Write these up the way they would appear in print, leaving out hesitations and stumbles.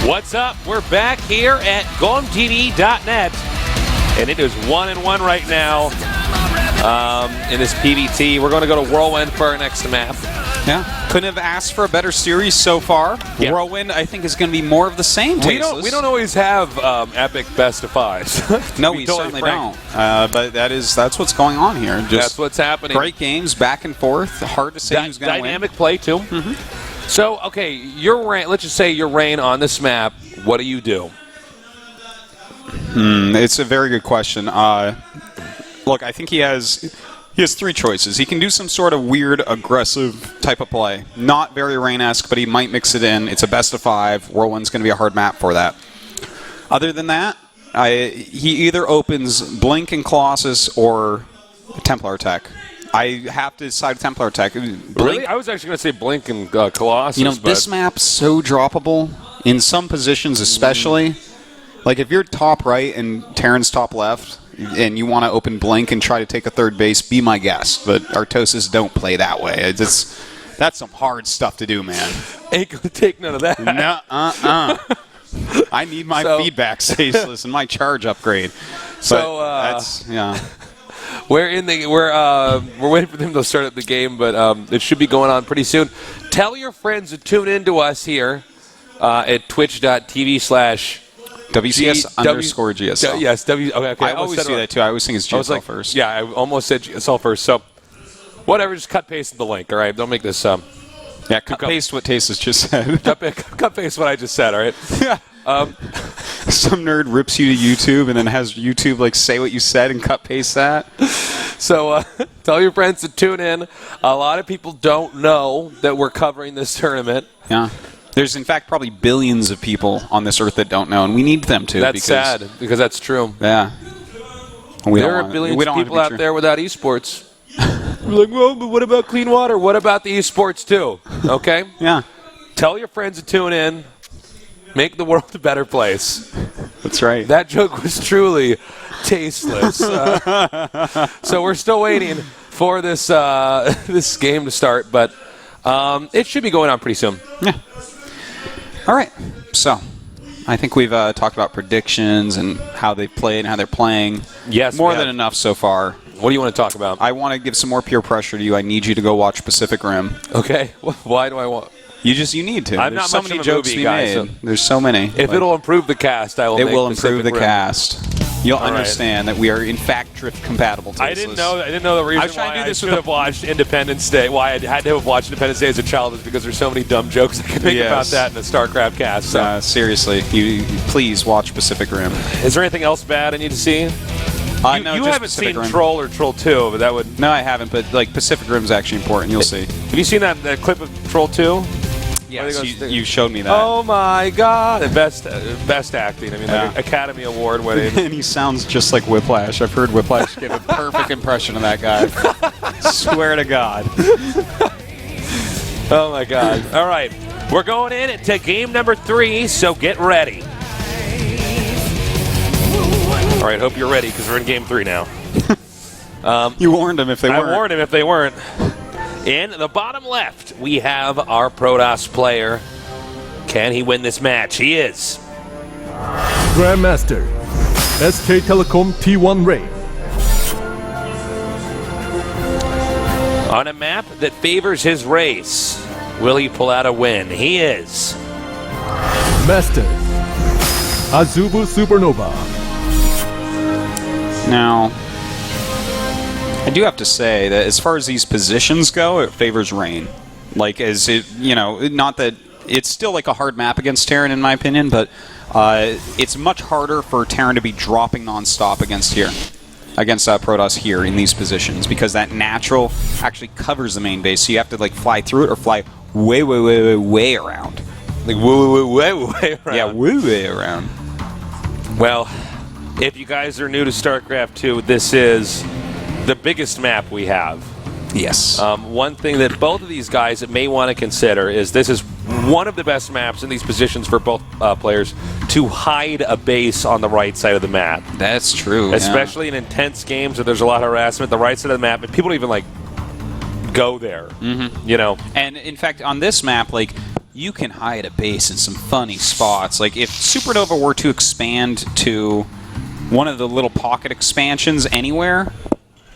What's up? We're back here at GOMTV.net, and it is 1-1 right now in this PVT. We're going to go to Whirlwind for our next map. Yeah, couldn't have asked for a better series so far. Yeah. Whirlwind, I think, is going to be more of the same. We don't always have epic best of fives. No, we certainly don't. But that's what's going on here. Just that's what's happening. Great games, back and forth. Hard to say who's going to win. Dynamic play too. So, okay, your reign. Let's just say your reign on this map. What do? It's a very good question. Look, I think he has three choices. He can do some sort of weird, aggressive type of play. Not very Rain-esque, but he might mix it in. It's a best of 5. Whirlwind's going to be a hard map for that. Other than that, he either opens Blink and Colossus or Templar Tech. I have to decide Templar Tech. Really? I was actually going to say Blink and Colossus. You know, this map's so droppable in some positions, especially. Like if you're top right and Terran's top left, and you want to open Blink and try to take a third base, be my guest. But Artosis don't play that way. That's some hard stuff to do, man. Ain't going to take none of that. I need my feedback stageless and my charge upgrade. Yeah. We're waiting for them to start up the game, but it should be going on pretty soon. Tell your friends to tune in to us here at twitch.tv/WCS _GSL. Yes, okay. I always do that too. I always think it's GSL first. Yeah, I almost said GSL first. So, whatever, just cut paste the link. All right, don't make this. Yeah, cut paste what Tastes just said. cut paste what I just said. All right. Yeah. Some nerd rips you to YouTube and then has YouTube like say what you said and cut paste that. So tell your friends to tune in. A lot of people don't know that we're covering this tournament. Yeah. There's, in fact, probably billions of people on this earth that don't know, and we need them to. That's sad, because that's true. Yeah. There are billions of people out there without esports. We're like, well, but what about clean water? What about the esports, too? Okay? Yeah. Tell your friends to tune in. Make the world a better place. That's right. That joke was truly tasteless. So we're still waiting for this this game to start, but it should be going on pretty soon. Yeah. All right. So I think we've talked about predictions and how they've played and how they're playing. Yes, more than enough so far. What do you want to talk about? I want to give some more peer pressure to you. I need you to go watch Pacific Rim. Okay. Why do I want? You need to. I'm There's not so much many of a jokes movie to be guy, made. so There's so many. If it'll improve the cast, I will. It will improve the cast. You'll All understand that we are in fact drift compatible. I didn't know the reason why I should have watched Independence Day. Why I had to have watched Independence Day as a child is because there's so many dumb jokes I could make about that in the Starcraft cast. So. Seriously, you please watch Pacific Rim. Is there anything else bad I need to see? No, you haven't Pacific seen Rim. Troll or Troll 2, but that would. No, I haven't. But like Pacific Rim's actually important. You'll see. Have you seen that clip of Troll 2? Yes, you showed me that. Oh my God! The best acting. I mean, like Academy Award winning. And he sounds just like Whiplash. I've heard Whiplash give a perfect impression of that guy. Swear to God. Oh my God! All right, we're going in to game number 3. So get ready. All right, hope you're ready because we're in game 3 now. You warned them if they weren't. I warned him if they weren't. In the bottom left, we have our Protoss player. Can he win this match? He is. Grandmaster, SK Telecom T1 Ray. On a map that favors his race, will he pull out a win? He is. Master, Azubu SuperNova. Now, I do have to say that as far as these positions go, it favors Rain. Like, as it, not that it's still like a hard map against Terran in my opinion, but it's much harder for Terran to be dropping nonstop against Protoss here in these positions because that natural actually covers the main base. So you have to like fly through it or fly way around. Like way around. Yeah, way around. Well, if you guys are new to StarCraft 2, this is the biggest map we have. Yes. One thing that both of these guys may want to consider is this is one of the best maps in these positions for both players to hide a base on the right side of the map. That's true. Especially in intense games where there's a lot of harassment, the right side of the map, and people don't even like go there. Mm-hmm. You know. And in fact, on this map, like you can hide a base in some funny spots. Like, if SuperNova were to expand to one of the little pocket expansions anywhere,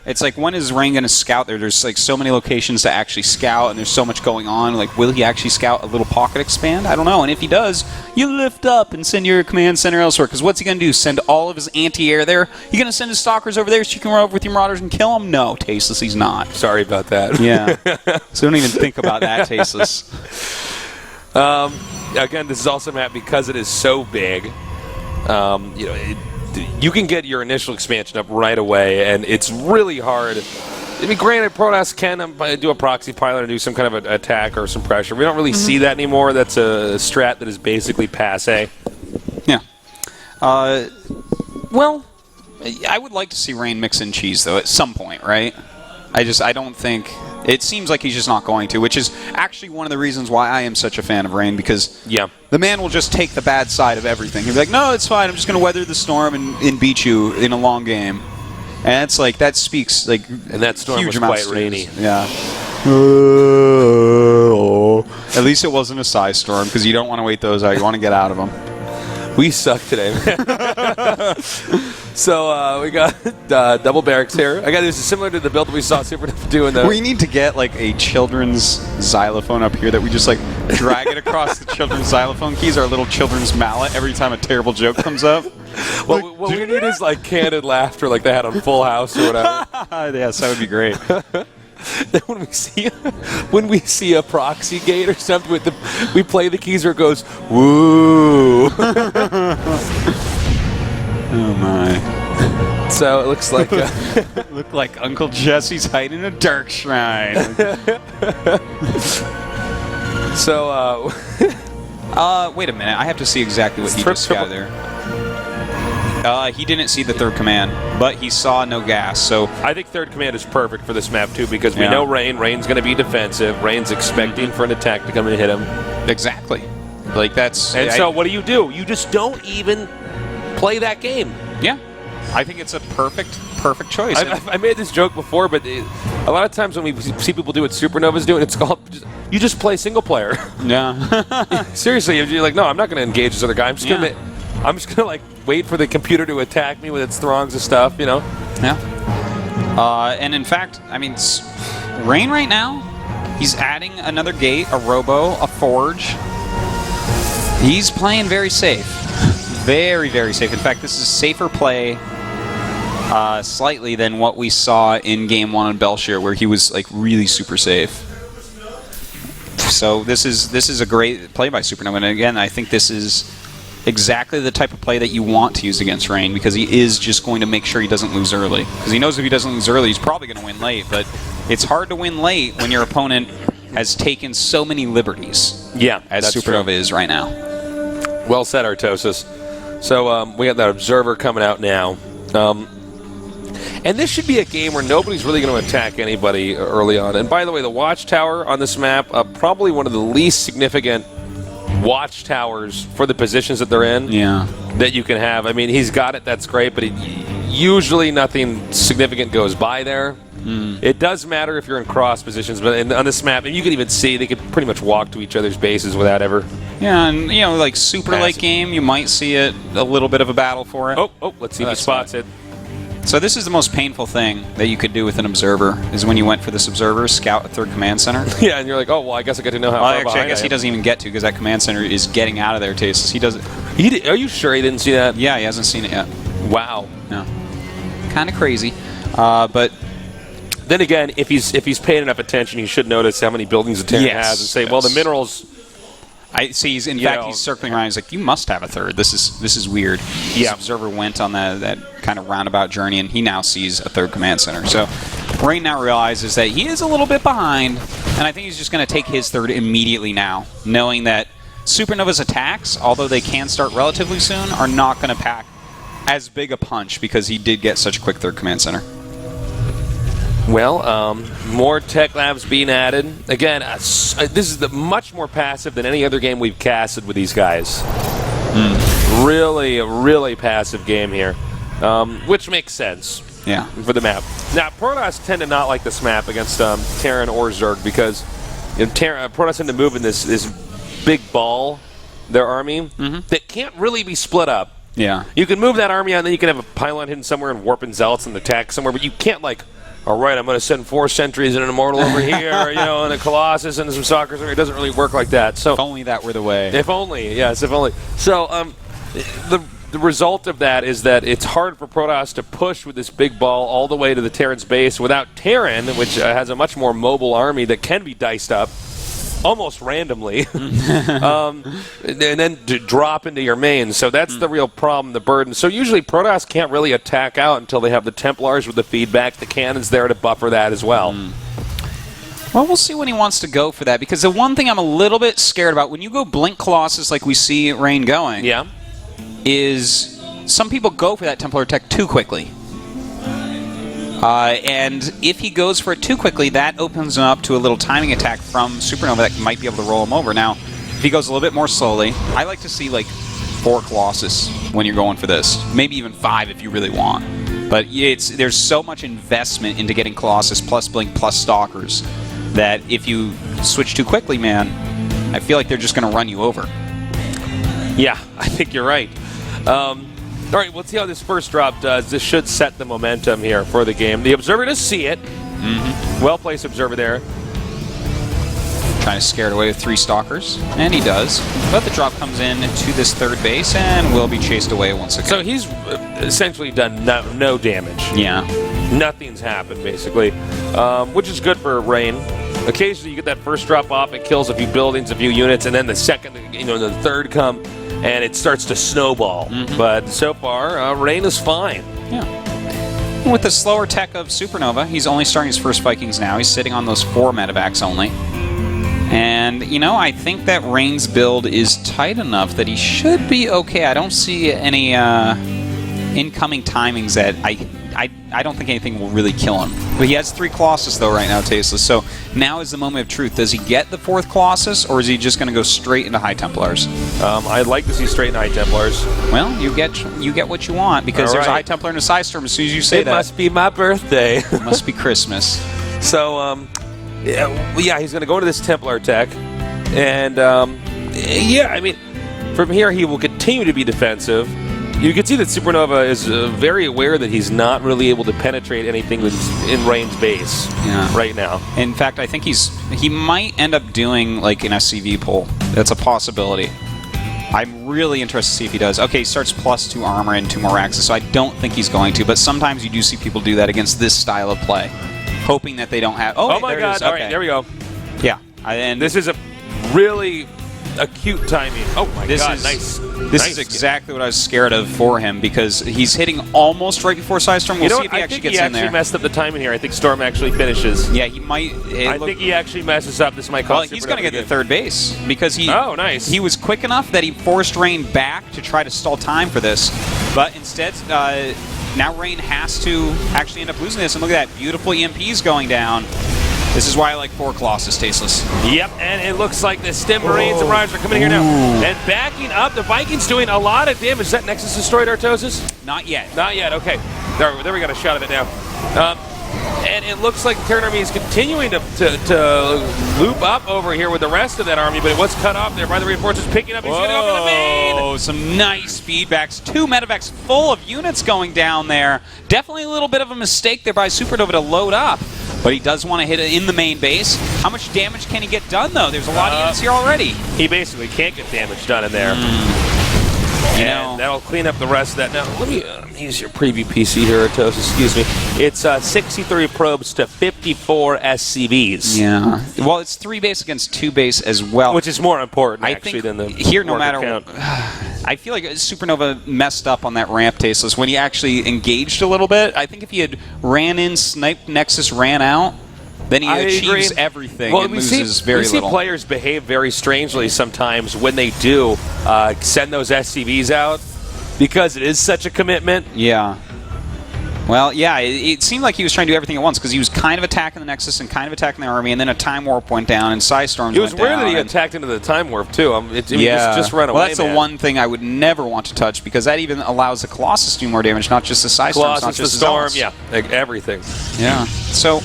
it's like, when is Rain going to scout there? There's like so many locations to actually scout, and there's so much going on. Like, will he actually scout a little pocket expand? I don't know. And if he does, you lift up and send your command center elsewhere. Because what's he going to do? Send all of his anti-air there? You going to send his stalkers over there so you can run over with your marauders and kill them? No, Tasteless, he's not. Sorry about that. Yeah. So don't even think about that, Tasteless. Again, this is also, Matt, because it is so big. You can get your initial expansion up right away, and it's really hard. I mean, granted, Protoss can do a proxy pilot and do some kind of an attack or some pressure. We don't really see that anymore. That's a strat that is basically passe. Yeah. Well, I would like to see Rain mix in cheese, though, at some point, right? I don't think... It seems like he's just not going to, which is actually one of the reasons why I am such a fan of Rain, because the man will just take the bad side of everything. He'll be like, no, it's fine. I'm just going to weather the storm and beat you in a long game. And it's like, that speaks like and that storm huge was quite rainy. Yeah. At least it wasn't a size storm, because you don't want to wait those out. You want to get out of them. We suck today, man. So we got double barracks here. Again, this is similar to the build that we saw SuperNova doing. We need to get like a children's xylophone up here that we just like drag it across the children's xylophone keys, our little children's mallet, every time a terrible joke comes up. What we need is like candid laughter like they had on Full House or whatever. Yes, that would be great. Then when we see a proxy gate or something with we play the keys where it goes woo. Oh my! So it looks like looked like Uncle Jesse's hiding in a dark shrine. So wait a minute! I have to see exactly what he just scouted there. He didn't see the third command, but he saw no gas. So I think third command is perfect for this map too, because we know Rain's going to be defensive. Rain's expecting for an attack to come and hit him. Exactly. Like that's. And so what do? You just don't even play that game. Yeah. I think it's a perfect choice. I made this joke before, but a lot of times when we see people do what SuperNova's doing, it's called you just play single player. Yeah. Seriously, you're like, no, I'm not going to engage this other guy. I'm just going to like wait for the computer to attack me with its throngs of stuff, you know? Yeah. And in fact, I mean, Rain right now, he's adding another gate, a robo, a forge. He's playing very safe. Very, very safe. In fact, this is safer play slightly than what we saw in Game 1 on Belshire, where he was like really super safe. So this is a great play by SuperNova. And again, I think this is exactly the type of play that you want to use against Rain, because he is just going to make sure he doesn't lose early. Because he knows if he doesn't lose early, he's probably going to win late. But it's hard to win late when your opponent has taken so many liberties. Yeah, as SuperNova is right now. Well said, Artosis. So we got that observer coming out now. And this should be a game where nobody's really going to attack anybody early on. And by the way, the watchtower on this map, probably one of the least significant watchtowers for the positions that they're in that you can have. I mean, he's got it, that's great, but usually nothing significant goes by there. It does matter if you're in cross positions, but on this map, and you can even see they could pretty much walk to each other's bases without ever. Yeah, and you know, like super late game, you might see it a little bit of a battle for it. Oh, let's see if he spots it. So this is the most painful thing that you could do with an observer, is when you went for this observer, scout a third command center. Yeah, and you're like, oh, well, I guess I got to know how far actually, behind I guess he doesn't even get to, because that command center is getting out of there, Tasteless. He doesn't. Are you sure he didn't see that? Yeah, he hasn't seen it yet. Wow. No. Kind of crazy, but. Then again, if he's paying enough attention, he should notice how many buildings the Terran has and say, well, the minerals. I see. He's circling around. He's like, you must have a third. This is weird. His observer went on that kind of roundabout journey, and he now sees a third command center. So Rain now realizes that he is a little bit behind, and I think he's just going to take his third immediately now, knowing that SuperNova's attacks, although they can start relatively soon, are not going to pack as big a punch, because he did get such a quick third command center. Well, more tech labs being added. Again, this is much more passive than any other game we've casted with these guys. Really, really passive game here, which makes sense. Yeah. For the map. Now, Protoss tend to not like this map against Terran or Zerg, because Protoss tend to move in this big ball, their army, that can't really be split up. Yeah. You can move that army out, and then you can have a pylon hidden somewhere and warp and zealots and attack somewhere, but you can't, like, all right, I'm going to send 4 sentries and an immortal over here, and a colossus and some stalkers. It doesn't really work like that. So if only that were the way. If only, yes, if only. So the result of that is that it's hard for Protoss to push with this big ball all the way to the Terran's base without Terran, which has a much more mobile army that can be diced up almost randomly, and then to drop into your main. So that's the real problem, the burden. So usually Protoss can't really attack out until they have the Templars with the feedback. The cannons there to buffer that as well. Well, we'll see when he wants to go for that, because the one thing I'm a little bit scared about, when you go Blink Colossus like we see Rain going, is some people go for that Templar tech too quickly. And if he goes for it too quickly, that opens him up to a little timing attack from SuperNova that might be able to roll him over. Now, if he goes a little bit more slowly, I like to see like 4 Colossus when you're going for this. Maybe even 5 if you really want. But there's so much investment into getting Colossus plus Blink plus Stalkers that if you switch too quickly, man, I feel like they're just going to run you over. Yeah, I think you're right. All right, let's see how this first drop does. This should set the momentum here for the game. The Observer does see it. Well-placed Observer there. Trying to scare it away with 3 Stalkers, and he does. But the drop comes in to this 3rd base and will be chased away once again. So he's essentially done no damage. Yeah. Nothing's happened, basically, which is good for Rain. Occasionally you get that first drop off, it kills a few buildings, a few units, and then the second, the third come, and it starts to snowball. But so far, Rain is fine. Yeah. And with the slower tech of SuperNova, he's only starting his first Vikings now. He's sitting on those 4 medevacs only. And, I think that Rain's build is tight enough that he should be okay. I don't see any incoming timings that I don't think anything will really kill him. But he has 3 Colossus, though, right now, Tasteless. So now is the moment of truth. Does he get the 4th Colossus, or is he just going to go straight into High Templars? I'd like to see straight into High Templars. Well, you get what you want, because there's a High Templar and a Psystorm as soon as you say that. It must be my birthday. It must be Christmas. So, yeah, he's going to go into this Templar tech. And, from here he will continue to be defensive. You can see that SuperNova is very aware that he's not really able to penetrate anything that's in Rain's base right now. In fact, I think he might end up doing like an SCV pull. That's a possibility. I'm really interested to see if he does. Okay, he starts +2 armor and 2 more axes, so I don't think he's going to, but sometimes you do see people do that against this style of play, hoping that they don't have... Oh my god, all right, there we go. Yeah. And this is a really acute timing. Oh my god, nice. This is exactly what I was scared of for him, because he's hitting almost right before Psystorm. We'll see if he actually gets in there. I think he actually messed up the timing here. I think Storm actually finishes. Yeah, he might. I think he actually messes up. This might cost he's going to get the 3rd base, because he he was quick enough that he forced Rain back to try to stall time for this. But instead, now Rain has to actually end up losing this. And look at that, beautiful EMPs going down. This is why I like 4 Colossus, Tasteless. Yep, and it looks like the Stim Marines and Riders are coming in here now. And backing up, the Vikings doing a lot of damage. Is that Nexus destroyed, Artosis? Not yet. Not yet, okay. There we got a shot of it now. And it looks like the Terran army is continuing to loop up over here with the rest of that army, but it was cut off there by the reinforcements picking up. He's going to go for the main! Oh, some nice feedbacks. 2 medevacs full of units going down there. Definitely a little bit of a mistake there by SuperNova to load up. But he does want to hit it in the main base. How much damage can he get done, though? There's a lot of units here already. He basically can't get damage done in there. And that'll clean up the rest of that. Now, let me use your preview PC here, Artos. Excuse me. It's 63 probes to 54 SCVs. Yeah. Well, it's 3 base against 2 base as well. Which is more important, I actually, think than the here, no matter count. I feel like SuperNova messed up on that ramp, Tasteless, when he actually engaged a little bit. I think if he had ran in, sniped Nexus, ran out, then he achieves everything and loses very little. We see players behave very strangely sometimes when they do send those SCVs out, because it is such a commitment. Yeah. Well, yeah, it seemed like he was trying to do everything at once, because he was kind of attacking the Nexus and kind of attacking the army, and then a Time Warp went down and Psystorms went down. It was weird that he attacked into the Time Warp, too. Just run away, well, that's the one thing I would never want to touch, because that even allows the Colossus to do more damage, not just the Psystorms, Colossus, not just the Storm, yeah, like everything. Yeah. So,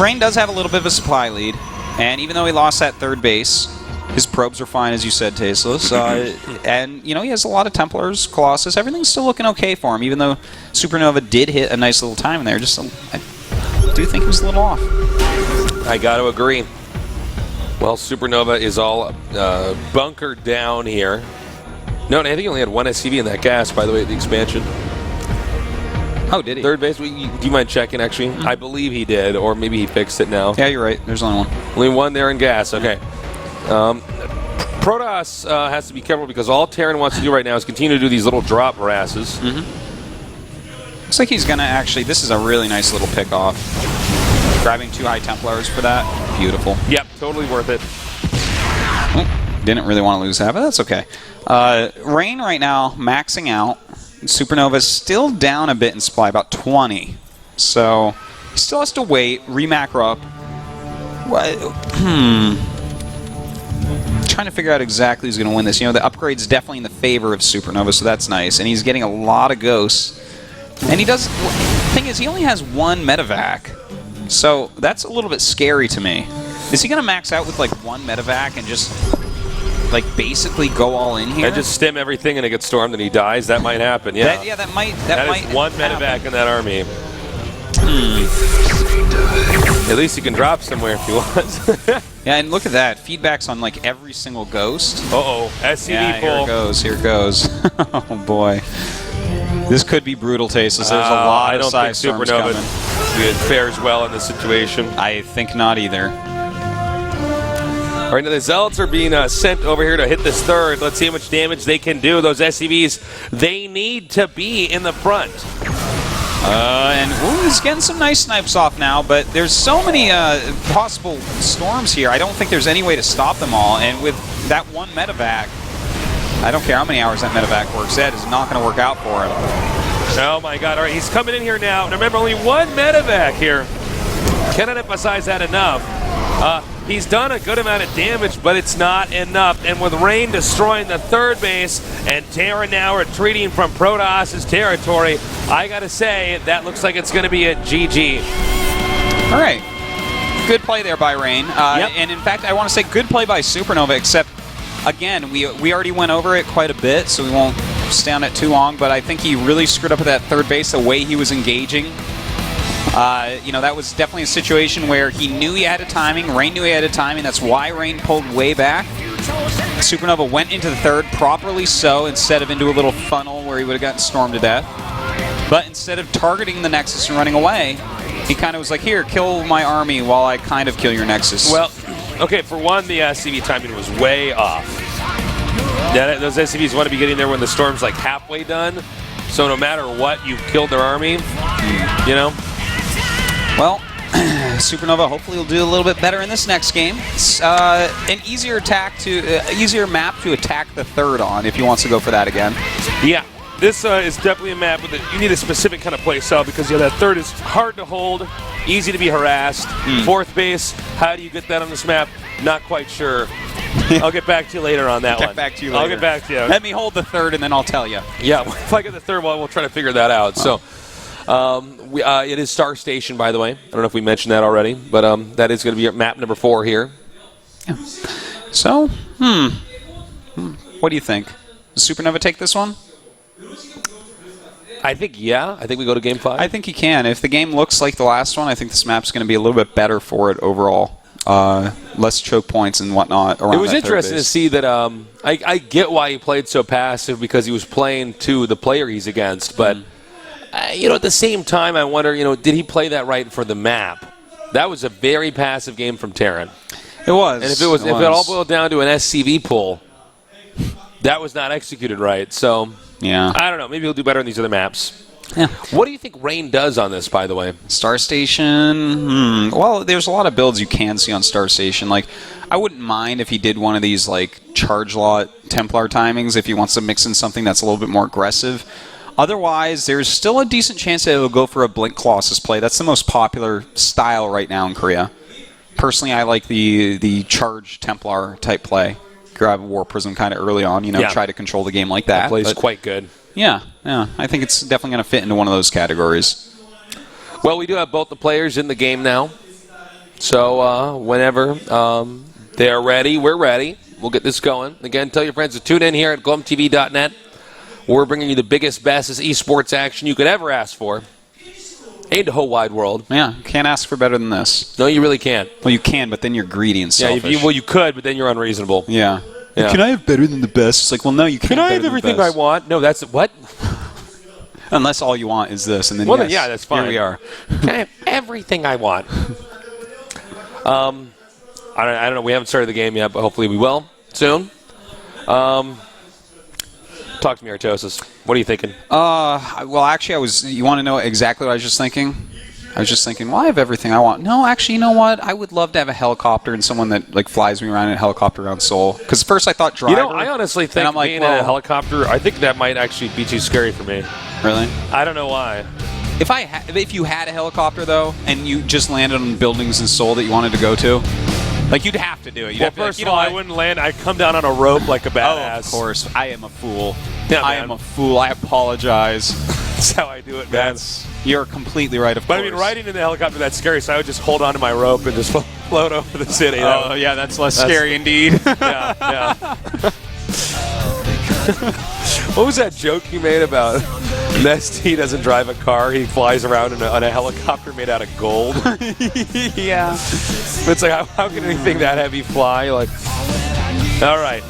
Rain does have a little bit of a supply lead, and even though he lost that 3rd base, His probes are fine, as you said, Tasteless. And, you know, he has a lot of Templars, Colossus. Everything's still looking okay for him, even though SuperNova did hit a nice little time in there. I do think he was a little off. I got to agree. Well, SuperNova is all bunkered down here. No, I think he only had one SCV in that gas, by the way, at the expansion. Oh, did he? Third base, do you mind checking, actually? I believe he did, or maybe he fixed it now. Yeah, you're right. There's only one. Only one there in gas, okay. Protoss has to be careful because all Terran wants to do right now is continue to do these little drop harasses. Looks like he's going to actually... This is a really nice little pick-off. Grabbing 2 high Templars for that. Beautiful. Yep, totally worth it. Didn't really want to lose that, but that's okay. Rain right now, maxing out. SuperNova's still down a bit in supply, about 20. So, he still has to wait, re-macro up. Trying to figure out exactly who's going to win this. You know, the upgrade's definitely in the favor of SuperNova, so that's nice. And he's getting a lot of ghosts. And he does... The thing is, he only has 1 medevac. So, that's a little bit scary to me. Is he going to max out with, like, 1 medevac and just... like basically go all in here and just stem everything and it gets stormed and he dies. That might happen. Yeah, that might. That is one medevac in that army. At least you can drop somewhere if you want. Yeah, and look at that. Feedback's on like every single ghost. SCV yeah, pull. Here it goes. Here it goes. Oh boy, this could be brutal, Tasteless. There's a lot of side storms coming. It fares well in this situation. I think not either. All right, now the Zealots are being sent over here to hit this third. Let's see how much damage they can do. Those SCVs, they need to be in the front. And he's getting some nice snipes off now, but there's so many possible storms here. I don't think there's any way to stop them all. And with that 1 medevac, I don't care how many hours that medevac works, that is not going to work out for him. Oh my God! All right, he's coming in here now. And remember, only 1 medevac here. Cannot emphasize that enough. He's done a good amount of damage, but it's not enough. And with Rain destroying the third base and Terra now retreating from Protoss' territory, I gotta say, that looks like it's gonna be a GG. All right. Good play there by Rain. And in fact, I want to say good play by SuperNova, except, again, we already went over it quite a bit, so we won't stay on it too long, but I think he really screwed up at that third base, the way he was engaging. You know, that was definitely a situation where he knew he had a timing. Rain knew he had a timing. That's why Rain pulled way back. SuperNova went into the third, properly so, instead of into a little funnel where he would have gotten stormed to death. But instead of targeting the Nexus and running away, he kind of was like, here, kill my army while I kind of kill your Nexus. Well, okay, for one, the CV timing was way off. Yeah, those SCVs want to be getting there when the storm's like halfway done. So no matter what, you've killed their army, you know? Well, SuperNova hopefully will do a little bit better in this next game. It's an easier map to attack the third on if he wants to go for that again. Yeah, this is definitely a map with you need a specific kind of play style because that third is hard to hold, easy to be harassed. Fourth base, how do you get that on this map? Not quite sure. I'll get back to you later on that one. Get back to you later. I'll get back to you. Let me hold the third and then I'll tell you. Yeah, if I get the third one, we'll try to figure that out. So. It is Star Station, by the way. I don't know if we mentioned that already, but that is going to be map number 4 here. Yeah. So, what do you think? Does SuperNova take this one? I think, yeah. I think we go to Game 5. I think he can. If the game looks like the last one, I think this map's going to be a little bit better for it overall. Less choke points and whatnot around. It was interesting to see that I get why he played so passive because he was playing to the player he's against, but... you know, at the same time, I wonder, did he play that right for the map? That was a very passive game from Terran. It was. And if it all boiled down to an SCV pull, that was not executed right. So, yeah. I don't know. Maybe he'll do better in these other maps. Yeah. What do you think Rain does on this, by the way? Star Station, well, there's a lot of builds you can see on Star Station. Like, I wouldn't mind if he did one of these, like, charge lot Templar timings if he wants to mix in something that's a little bit more aggressive. Otherwise, there's still a decent chance that he'll go for a Blink Colossus play. That's the most popular style right now in Korea. Personally, I like the charge Templar type play. Grab a War Prism kind of early on, try to control the game like that. That plays quite good. Yeah. I think it's definitely going to fit into one of those categories. Well, we do have both the players in the game now. So whenever they're ready, we're ready. We'll get this going. Again, tell your friends to tune in here at GOMTV.net. We're bringing you the biggest, bestest esports action you could ever ask for. And the whole wide world. Yeah, can't ask for better than this. No, you really can't. Well, you can, but then you're greedy and selfish. Yeah, you could, but then you're unreasonable. Yeah. Yeah. Can I have better than the best? It's like, well, no, you can't. Can I have everything I want? No, that's what? Unless all you want is this, and then Well, yes, then, yeah, that's fine. Here we are. Can I have everything I want? I don't know. We haven't started the game yet, but hopefully we will soon. Talk to me, Artosis. What are you thinking? Well, actually, you want to know exactly what I was just thinking? I was just thinking, well, I have everything I want. No, actually, you know what? I would love to have a helicopter and someone that like flies me around in a helicopter around Seoul. Because first I thought driver. I honestly think I'm like, being in a helicopter, I think that might actually be too scary for me. Really? I don't know why. If you had a helicopter, though, and you just landed on buildings in Seoul that you wanted to go to, like, you'd have to do it. You'd have to, first of all, I wouldn't land. I'd come down on a rope like a badass. Oh, of course. I am a fool. Yeah, I am a fool. I apologize. That's how I do it, man. You're completely right, of course. But I mean, riding in the helicopter, that's scary, so I would just hold on to my rope and just float over the city. Oh, yeah, that's less scary indeed. Yeah. What was that joke you made about Nesty doesn't drive a car, he flies around on a helicopter made out of gold? Yeah. It's like, how can anything that heavy fly? Like, all right.